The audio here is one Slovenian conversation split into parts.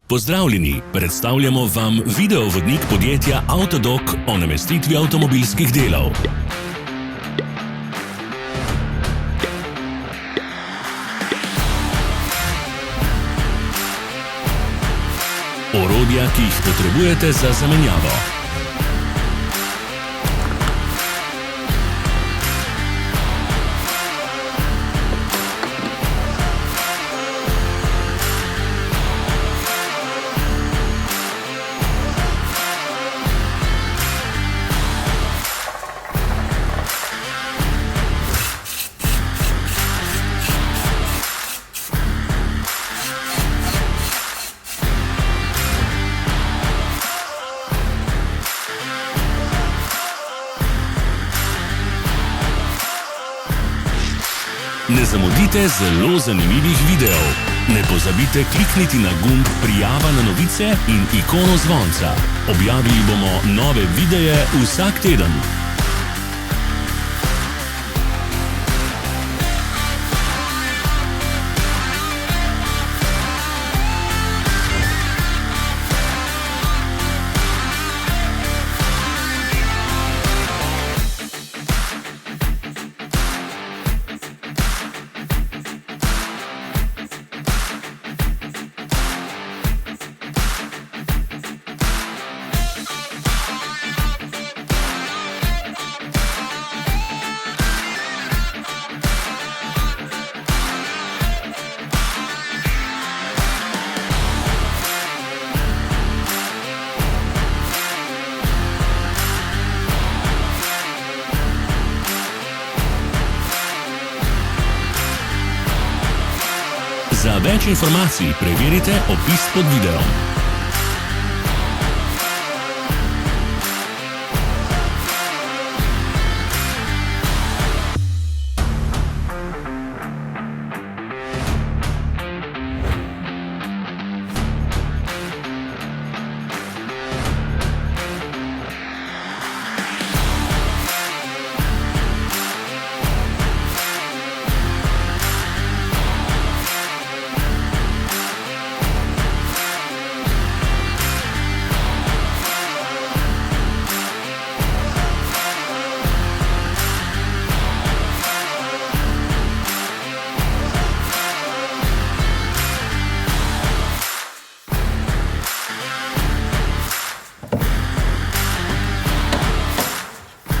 Pozdravljeni, predstavljamo vam videovodnik podjetja Avtodok o namestitvi avtomobilskih delov. Orodja, ki jih potrebujete za zamenjavo. Ne zamudite zelo zanimivih videov. Ne pozabite klikniti na gumb Prijava na novice in ikono zvonca. Objavili bomo nove videe vsak teden. Za več informacij preverite opis pod videom.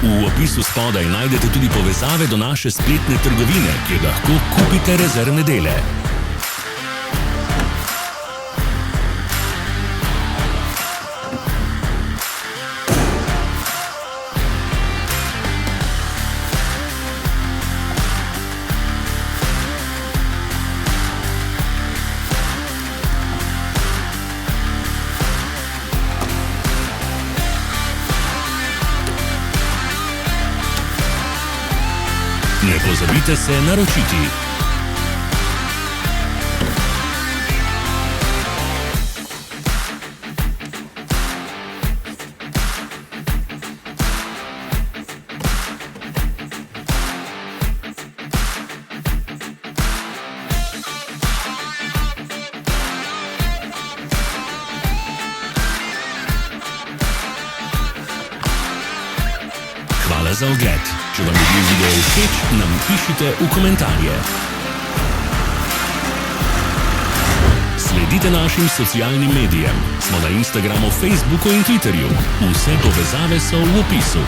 V opisu spodaj najdete tudi povezave do naše spletne trgovine, kjer lahko kupite rezervne dele. Ne pozabite se naročiti. Hvala za ogled. Če vam je bil video všeč, nam pišite v komentarje. Sledite našim socialnim medijem. Smo na Instagramu, Facebooku in Twitterju. Vse povezave so v opisu.